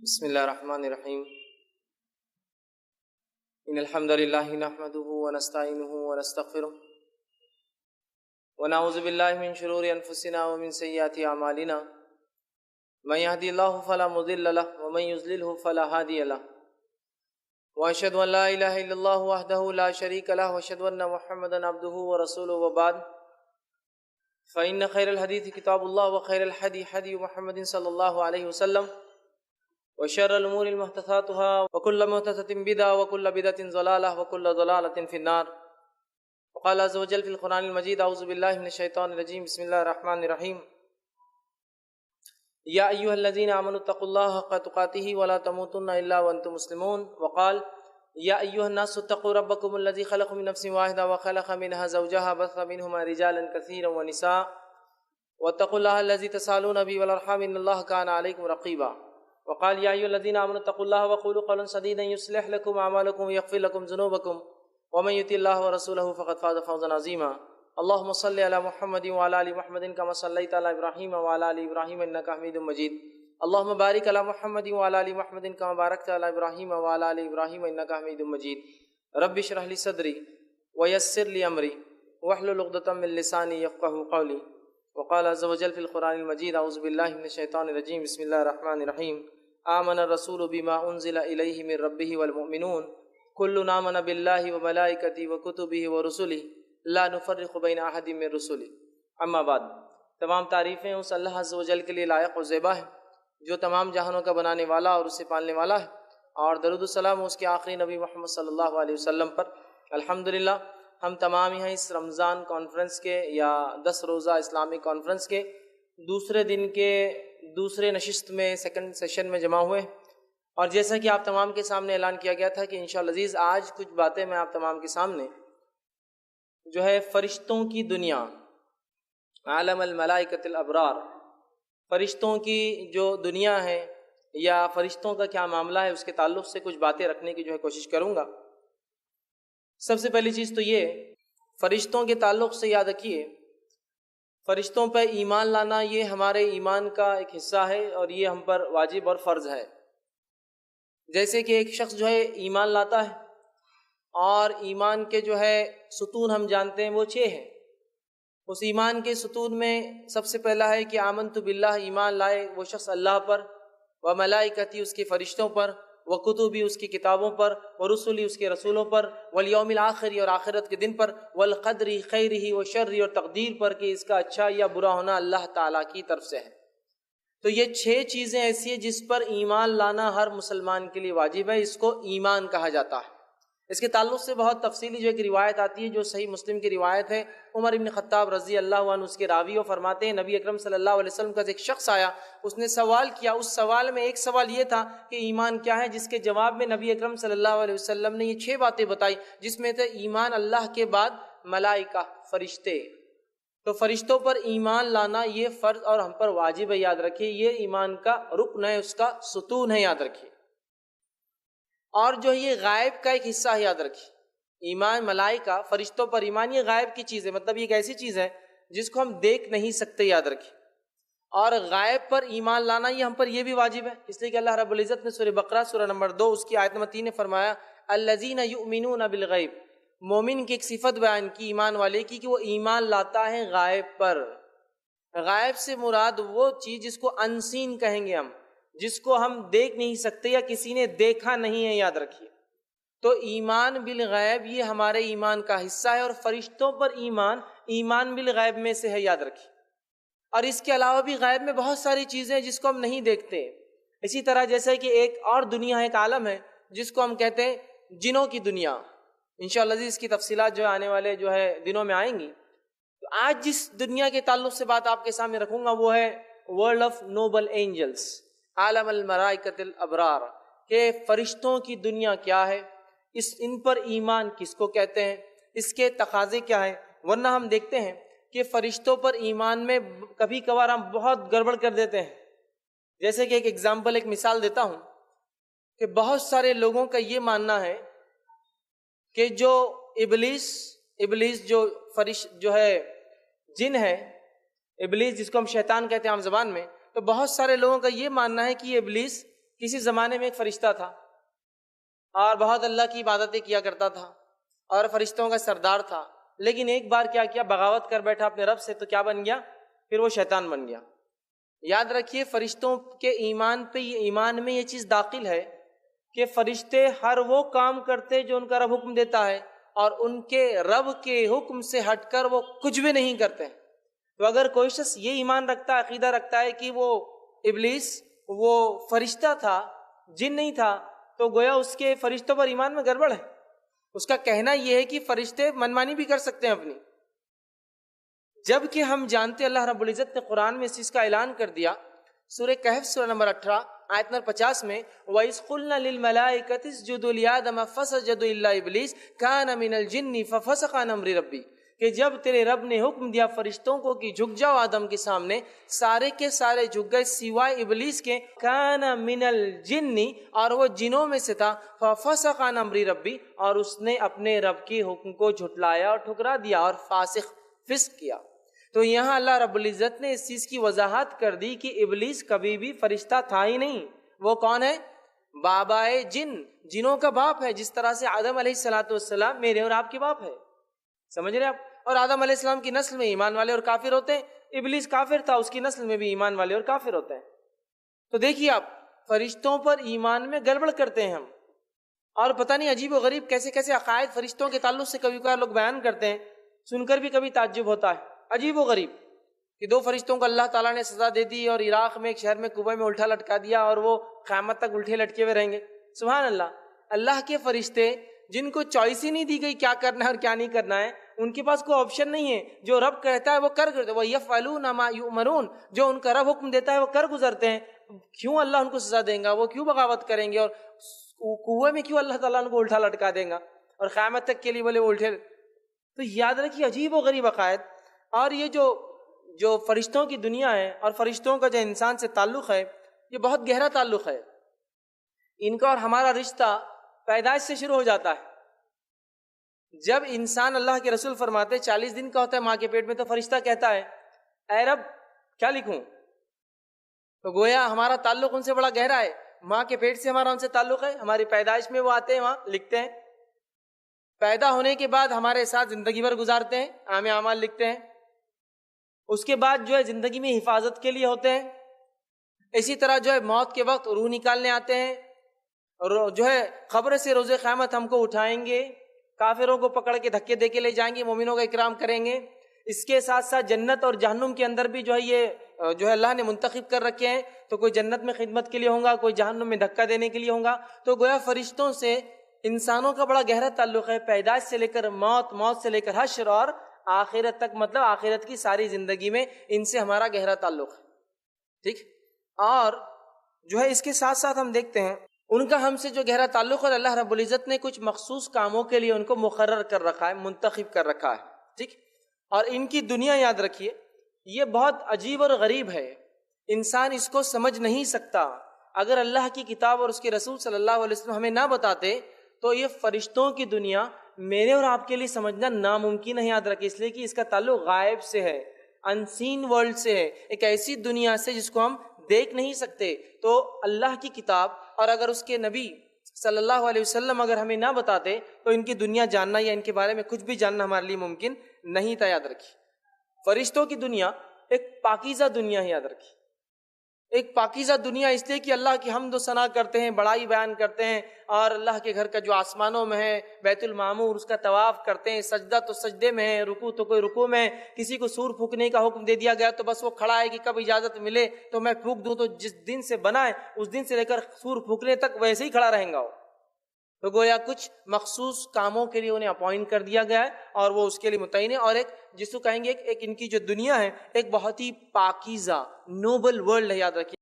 بسم اللہ الرحمن الرحیم ان الحمد للہ نحمده ونستعینه ونستغفره ونعوذ باللہ من شرور انفسنا ومن سیئات اعمالنا من يهدي الله فلا مضل له ومن يضلل فلا هادي له واشهد ان لا اله الا الله وحده لا شريك له واشهد ان محمدا عبده ورسوله وبعد فان خير الحديث كتاب الله وخير الهدي هدي محمد صلى الله عليه وسلم وشر الأمور محدثاتها وكل محدثة بدعة وكل بدعة ضلالة وكل ضلالة في النار. وقال عز وجل في القرآن المجيد أعوذ بالله من الشيطان الرجيم بسم الله الرحمن الرحيم يا أيها الذين آمنوا اتقوا الله حق تقاته ولا تموتن إلا وأنتم مسلمون. وقال يا أيها الناس اتقوا ربكم الذي خلقكم من نفس واحدة وخلق منها زوجها بث منهما رجالا كثيرا ونساء واتقوا الله الذي تسألون به والأرحام إن الله كان عليكم رقيبا. وقال يا أيها الذين آمنوا اتقوا الله وقولوا قولا سديدا يصلح لكم أعمالكم ويغفر لكم ذنوبكم ومن يطع الله ورسوله فقد فاز فوزا عظيما. اللهم صل على محمد وعلى آل محمد كما صليت على إبراهيم وعلى آل إبراهيم إنك حميد مجيد. اللهم بارك على محمد وعلى آل محمد كما باركت على إبراهيم وعلى آل إبراهيم إنك حميد مجيد. رب اشرح لي صدري ويسر لي أمري واحلل عقدة من لساني يفقهوا قولي. وقال عز وجل في القرآن المجيد أعوذ بالله من الشيطان الرجيم بسم الله الرحمن الرحيم آمن الرسول بما أنزل إليه من ربه والمؤمنون كل آمن بالله وملائكته وكتبه ورسله لا نفرق بين أحد من رسله. اما بعد، تمام تعریفیں اس اللہ عز و جل کے لیے لائق و زیبا ہے جو تمام جہانوں کا بنانے والا اور اسے پالنے والا ہے، اور درود و سلام اس کے آخری نبی محمد صلی اللہ علیہ وسلم پر. الحمدللہ ہم تمام یہاں اس رمضان کانفرنس کے یا 10 روزہ اسلامی کانفرنس کے دوسرے دن کے دوسرے نشست میں سیکنڈ سیشن میں جمع ہوئے، اور جیسا کہ آپ تمام کے سامنے اعلان کیا گیا تھا کہ انشاءاللہ عزیز آج کچھ باتیں میں آپ تمام کے سامنے جو ہے فرشتوں کی دنیا، عالم الملائکۃ الابرار، فرشتوں کی جو دنیا ہے یا فرشتوں کا کیا معاملہ ہے اس کے تعلق سے کچھ باتیں رکھنے کی جو ہے کوشش کروں گا. سب سے پہلی چیز تو یہ، فرشتوں کے تعلق سے یاد رکھیے فرشتوں پہ ایمان لانا یہ ہمارے ایمان کا ایک حصہ ہے اور یہ ہم پر واجب اور فرض ہے. جیسے کہ ایک شخص جو ہے ایمان لاتا ہے، اور ایمان کے جو ہے ستون ہم جانتے ہیں وہ 6 ہیں. اس ایمان کے ستون میں سب سے پہلا ہے کہ آمنت باللہ، ایمان لائے وہ شخص اللہ پر، و ملائکتی اس کے فرشتوں پر، و کتبی اس کی کتابوں پر، و رسولی اس کے رسولوں پر، والیوم الآخری اور آخرت کے دن پر، والقدر خیرہ و شرہ اور تقدیر پر کہ اس کا اچھا یا برا ہونا اللہ تعالیٰ کی طرف سے ہے. تو یہ 6 چیزیں ایسی ہیں جس پر ایمان لانا ہر مسلمان کے لیے واجب ہے، اس کو ایمان کہا جاتا ہے. اس کے تعلق سے بہت تفصیلی جو ایک روایت آتی ہے جو صحیح مسلم کی روایت ہے. عمر ابن خطاب رضی اللہ عنہ اس کے راوی، فرماتے ہیں نبی اکرم صلی اللہ علیہ وسلم کا ایک شخص آیا، اس نے سوال کیا. اس سوال میں ایک سوال یہ تھا کہ ایمان کیا ہے، جس کے جواب میں نبی اکرم صلی اللہ علیہ وسلم نے یہ 6 باتیں بتائی، جس میں تھے ایمان اللہ کے بعد ملائکہ، فرشتے. تو فرشتوں پر ایمان لانا یہ فرض اور ہم پر واجب ہے، یاد رکھیے یہ ایمان کا رکن ہے، اس کا ستون ہے، یاد رکھیے. اور جو یہ غائب کا ایک حصہ ہے، یاد رکھیے ایمان ملائکہ فرشتوں پر ایمان یہ غائب کی چیز ہے، مطلب یہ ایک ایسی چیز ہے جس کو ہم دیکھ نہیں سکتے، یاد رکھیے. اور غائب پر ایمان لانا یہ ہم پر یہ بھی واجب ہے، اس لیے کہ اللہ رب العزت نے سورہ بقرہ سورہ نمبر 2 اس کی آیت نمبر 3 نے فرمایا الذین یؤمنون بالغیب، مومن کی ایک صفت بیان کی ایمان والے کی کہ وہ ایمان لاتا ہے غائب پر. غائب سے مراد وہ چیز جس کو انسین کہیں گے ہم، جس کو ہم دیکھ نہیں سکتے یا کسی نے دیکھا نہیں ہے، یاد رکھیے. تو ایمان بالغیب یہ ہمارے ایمان کا حصہ ہے، اور فرشتوں پر ایمان بالغیب میں سے ہے، یاد رکھیے. اور اس کے علاوہ بھی غیب میں بہت ساری چیزیں ہیں جس کو ہم نہیں دیکھتے. اسی طرح جیسے کہ ایک اور دنیا ہے، ایک عالم ہے جس کو ہم کہتے ہیں جنوں کی دنیا. انشاءاللہ اس کی تفصیلات جو آنے والے جو ہے دنوں میں آئیں گی. تو آج جس دنیا کے تعلق سے بات آپ کے سامنے رکھوں گا وہ ہے ورلڈ آف نوبل اینجلس، عالم الملائکۃ الابرار، کہ فرشتوں کی دنیا کیا ہے، ان پر ایمان کس کو کہتے ہیں، اس کے تقاضے کیا ہیں. ورنہ ہم دیکھتے ہیں کہ فرشتوں پر ایمان میں کبھی کبھار ہم بہت گڑبڑ کر دیتے ہیں. جیسے کہ ایک ایگزامپل، ایک مثال دیتا ہوں کہ بہت سارے لوگوں کا یہ ماننا ہے کہ جو ابلیس جو ہے جن ہے، ابلیس جس کو ہم شیطان کہتے ہیں عام زبان میں، تو بہت سارے لوگوں کا یہ ماننا ہے کہ یہ ابلیس کسی زمانے میں ایک فرشتہ تھا اور بہت اللہ کی عبادتیں کیا کرتا تھا اور فرشتوں کا سردار تھا، لیکن ایک بار کیا کیا، بغاوت کر بیٹھا اپنے رب سے، تو کیا بن گیا؟ پھر وہ شیطان بن گیا۔ یاد رکھیے فرشتوں کے ایمان میں یہ چیز داخل ہے کہ فرشتے ہر وہ کام کرتے جو ان کا رب حکم دیتا ہے، اور ان کے رب کے حکم سے ہٹ کر وہ کچھ بھی نہیں کرتے۔ تو اگر کوئی شخص یہ ایمان رکھتا ہے، عقیدہ رکھتا ہے کہ وہ ابلیس وہ فرشتہ تھا، جن نہیں تھا، تو گویا اس کے فرشتوں پر ایمان میں گڑبڑ ہے۔ اس کا کہنا یہ ہے کہ فرشتے منمانی بھی کر سکتے ہیں اپنی، جبکہ ہم جانتے اللہ رب العزت نے قرآن میں اس چیز کا اعلان کر دیا۔ سورہ کہف سورہ نمبر 18 آیت نمبر 50 میں وَإِذْ قُلْنَا لِلْمَلَائِكَةِ اسْجُدُوا لِآدَمَ فَسَجَدُوا إِلَّا إِبْلِيسَ كَانَ مِنَ الْجِنِّ فَفَسَقَ عَنْ أَمْرِ رَبِّهِ، کہ جب تیرے رب نے حکم دیا فرشتوں کو کہ جھک جاؤ آدم کے سامنے، سارے کے سارے جھک گئے سوائے ابلیس کے، كَانَ مِنَ الْجِنِّ، اور وہ جنوں میں سے تھا، فَفَسَقَ عَنْ أَمْرِ رَبِّهِ، اور اس نے اپنے رب کے حکم کو جھٹلایا اور ٹھکرا دیا اور فسق کیا۔ تو یہاں اللہ رب العزت نے اس چیز کی وضاحت کر دی کہ ابلیس کبھی بھی فرشتہ تھا ہی نہیں۔ وہ کون ہے؟ بابائے جن، جنوں کا باپ ہے، جس طرح سے آدم علیہ السلام میرے اور آپ کے باپ ہے، سمجھ رہے آپ؟ اور آدم علیہ السلام کی نسل میں ایمان والے اور کافر ہوتے ہیں، ابلیس کافر تھا، اس کی نسل میں بھی ایمان والے اور کافر ہوتے ہیں۔ تو دیکھیے آپ، فرشتوں پر ایمان میں گڑبڑ کرتے ہیں ہم، اور پتہ نہیں عجیب و غریب کیسے کیسے عقائد فرشتوں کے تعلق سے کبھی کبھار لوگ بیان کرتے ہیں، سن کر بھی کبھی تعجب ہوتا ہے، عجیب و غریب، کہ 2 فرشتوں کو اللہ تعالیٰ نے سزا دے دی اور عراق میں ایک شہر میں کنویں میں الٹا لٹکا دیا، اور وہ قیامت تک الٹے لٹکے ہوئے رہیں گے۔ سبحان اللہ، اللہ کے فرشتے جن کو چوائس ہی نہیں دی گئی کیا کرنا ہے اور کیا نہیں کرنا ہے، ان کے پاس کوئی آپشن نہیں ہے، جو رب کہتا ہے وہ کر گزرتے، وَيَفْعَلُونَ مَا يُؤْمَرُونَ، جو ان کا رب حکم دیتا ہے وہ کر گزرتے ہیں۔ کیوں اللہ ان کو سزا دیں گا؟ وہ کیوں بغاوت کریں گے؟ اور کنویں میں کیوں اللہ تعالیٰ ان کو الٹا لٹکا دیں گا اور قیامت تک کے لیے بولے وہ الٹے؟ تو یاد رکھیے عجیب و غریب عقائد۔ اور یہ جو فرشتوں کی دنیا ہے اور فرشتوں کا جو انسان سے تعلق ہے، یہ بہت گہرا تعلق ہے۔ ان کا اور ہمارا رشتہ پیدائش سے شروع ہو جاتا ہے۔ جب انسان، اللہ کے رسول فرماتے 40 دن کا ہوتا ہے ماں کے پیٹ میں، تو فرشتہ کہتا ہے اے رب کیا لکھوں؟ تو گویا ہمارا تعلق ان سے بڑا گہرا ہے، ماں کے پیٹ سے ہمارا ان سے تعلق ہے، ہماری پیدائش میں وہ آتے ہیں، وہاں لکھتے ہیں، پیدا ہونے کے بعد ہمارے ساتھ زندگی بھر گزارتے ہیں، اعمال لکھتے ہیں، اس کے بعد جو ہے زندگی میں حفاظت کے لیے ہوتے ہیں، اسی طرح جو ہے موت کے وقت روح نکالنے آتے ہیں، اور جو ہے قبر سے روز قیامت ہم کو اٹھائیں گے، کافروں کو پکڑ کے دھکے دے کے لے جائیں گے، مومنوں کا اکرام کریں گے۔ اس کے ساتھ ساتھ جنت اور جہنم کے اندر بھی جو ہے یہ جو ہے اللہ نے منتخب کر رکھے ہیں، تو کوئی جنت میں خدمت کے لیے ہوں گا، کوئی جہنم میں دھکا دینے کے لیے ہوں گا۔ تو گویا فرشتوں سے انسانوں کا بڑا گہرا تعلق ہے، پیدائش سے لے کر موت، موت سے لے کر حشر اور آخرت تک، مطلب آخرت کی ساری زندگی میں ان سے ہمارا گہرا تعلق ہے، ٹھیک۔ اور جو ہے اس کے ساتھ ساتھ ہم دیکھتے ہیں ان کا ہم سے جو گہرا تعلق ہے، اللہ رب العزت نے کچھ مخصوص کاموں کے لیے ان کو مقرر کر رکھا ہے، منتخب کر رکھا ہے، ٹھیک۔ اور ان کی دنیا یاد رکھیے یہ بہت عجیب اور غریب ہے، انسان اس کو سمجھ نہیں سکتا۔ اگر اللہ کی کتاب اور اس کے رسول صلی اللہ علیہ وسلم ہمیں نہ بتاتے تو یہ فرشتوں کی دنیا میرے اور آپ کے لیے سمجھنا ناممکن ہے۔ یاد رکھیں، اس لیے کہ اس کا تعلق غائب سے ہے، انسین ورلڈ سے ہے، ایک ایسی دنیا سے جس کو ہم دیکھ نہیں سکتے۔ تو اللہ کی کتاب اور اگر اس کے نبی صلی اللہ علیہ وسلم اگر ہمیں نہ بتاتے تو ان کی دنیا جاننا یا ان کے بارے میں کچھ بھی جاننا ہمارے لیے ممکن نہیں تھا۔ یاد رکھیے فرشتوں کی دنیا ایک پاکیزہ دنیا ہے، یاد رکھیے ایک پاکیزہ دنیا، اس لیے کہ اللہ کی حمد و ثنا کرتے ہیں، بڑائی بیان کرتے ہیں، اور اللہ کے گھر کا جو آسمانوں میں ہے بیت المعمور اس کا طواف کرتے ہیں، سجدہ تو سجدے میں ہے، رکوع تو کوئی رکوع میں ہے۔ کسی کو سور پھونکنے کا حکم دے دیا گیا تو بس وہ کھڑا ہے کہ کب اجازت ملے تو میں پھونک دوں، تو جس دن سے بنا ہے اس دن سے لے کر سور پھونکنے تک ویسے ہی کھڑا رہیں گا وہ۔ تو گویا کچھ مخصوص کاموں کے لیے انہیں اپوائنٹ کر دیا گیا ہے اور وہ اس کے لیے متعین ہے، اور ایک جس کو کہیں گے ایک ان کی جو دنیا ہے ایک بہت ہی پاکیزہ نوبل ورلڈ ہے، یاد رکھیے۔